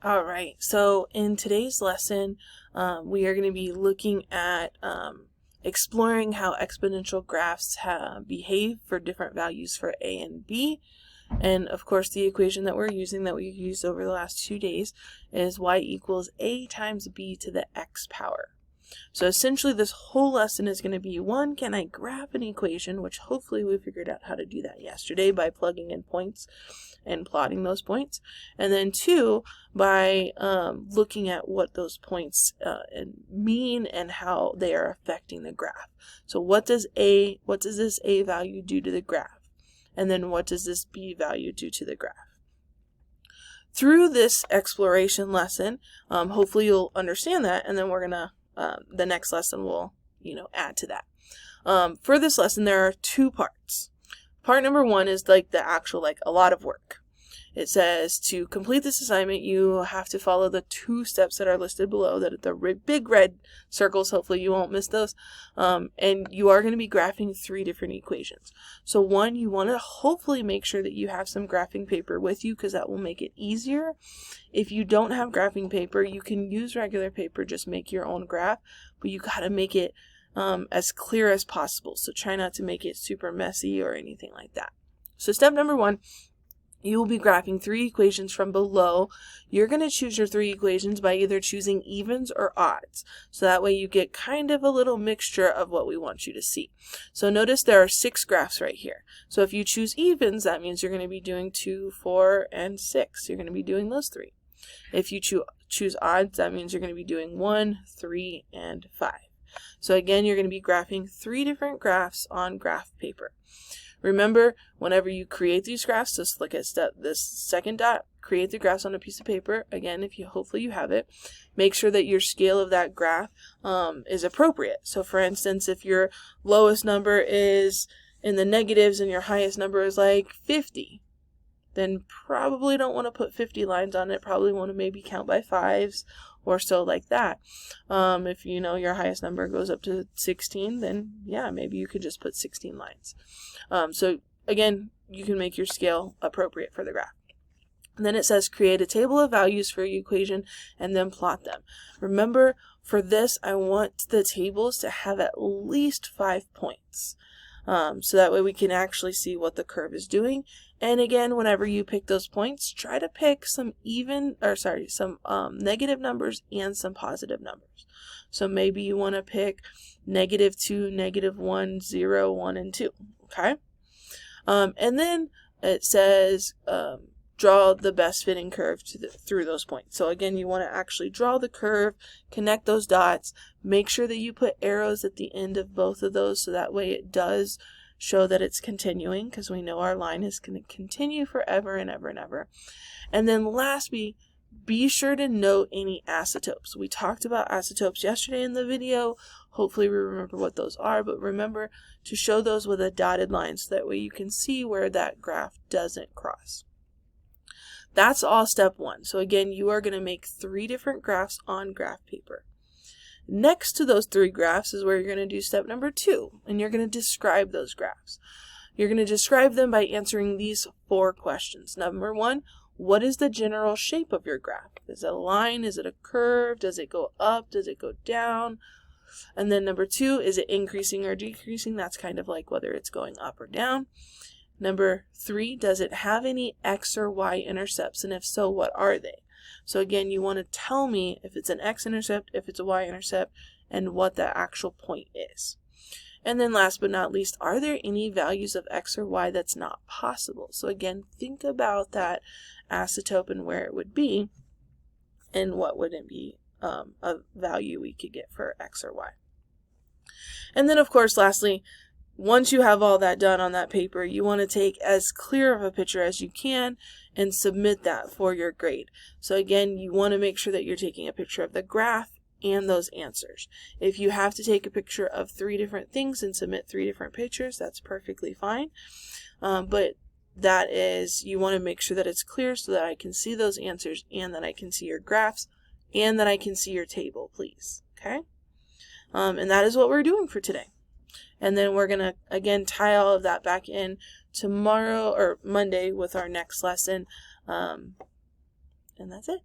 All right, so in today's lesson, we are going to be looking at exploring how exponential graphs behave for different values for a and b. And of course, the equation that we're using that we've used over the last 2 days is y equals a times b to the x power. So essentially this whole lesson is going to be, one, can I graph an equation, which hopefully we figured out how to do that yesterday by plugging in points and plotting those points. And then two, by looking at what those points mean and how they are affecting the graph. So what does this a value do to the graph? And then what does this b value do to the graph? Through this exploration lesson, hopefully you'll understand that, and then we're going to the next lesson will, add to that. For this lesson, there are 2 parts. Part number 1 is the actual, a lot of work. It says to complete this assignment, you have to follow the 2 steps that are listed below, the big red circles. Hopefully you won't miss those. And you are going to be graphing 3 different equations. So one, you want to hopefully make sure that you have some graphing paper with you, because that will make it easier. If you don't have graphing paper, you can use regular paper, just make your own graph, but you got to make it as clear as possible. So try not to make it super messy or anything like that. So step number 1, you will be graphing 3 equations from below. You're going to choose your 3 equations by either choosing evens or odds. So that way you get kind of a little mixture of what we want you to see. So notice there are 6 graphs right here. So if you choose evens, that means you're going to be doing 2, 4, and 6. You're going to be doing those 3. If you choose odds, that means you're going to be doing 1, 3, and 5. So again, you're going to be graphing 3 different graphs on graph paper. Remember, whenever you create these graphs, just look at this second dot, create the graphs on a piece of paper. Again, hopefully you have it. Make sure that your scale of that graph is appropriate. So for instance, if your lowest number is in the negatives and your highest number is like 50, then probably don't want to put 50 lines on it. Probably want to maybe count by 5s or so, like that. If your highest number goes up to 16, then yeah, maybe you could just put 16 lines. So again, you can make your scale appropriate for the graph. And then it says create a table of values for your equation and then plot them. Remember, for this, I want the tables to have at least 5 points. So that way we can actually see what the curve is doing. And again, whenever you pick those points, try to pick some negative numbers and some positive numbers. So maybe you want to pick -2, -1, 0, 1, and 2. Okay. And then it says draw the best fitting curve through those points. So again, you want to actually draw the curve, connect those dots, make sure that you put arrows at the end of both of those, so that way it does show that it's continuing, because we know our line is going to continue forever and ever and ever. And then lastly, be sure to note any asymptotes. We talked about asymptotes yesterday in the video. Hopefully we remember what those are, but remember to show those with a dotted line, so that way you can see where that graph doesn't cross. That's all step 1. So again, you are going to make 3 different graphs on graph paper. Next to those 3 graphs is where you're going to do step number 2, and you're going to describe those graphs. You're going to describe them by answering these 4 questions. Number 1, what is the general shape of your graph? Is it a line? Is it a curve? Does it go up? Does it go down? And then number 2, is it increasing or decreasing? That's kind of like whether it's going up or down. Number 3, does it have any x or y intercepts? And if so, what are they? So again, you want to tell me if it's an x-intercept, if it's a y-intercept, and what the actual point is. And then last but not least, are there any values of x or y that's not possible? So again, think about that asymptote and where it would be, and what would it be a value we could get for x or y. And then of course, lastly, once you have all that done on that paper, you want to take as clear of a picture as you can and submit that for your grade. So again, you want to make sure that you're taking a picture of the graph and those answers. If you have to take a picture of 3 different things and submit 3 different pictures, that's perfectly fine. But that is, you want to make sure that it's clear, so that I can see those answers, and that I can see your graphs, and that I can see your table, please. Okay? And that is what we're doing for today. And then we're going to, again, tie all of that back in tomorrow or Monday with our next lesson. And that's it.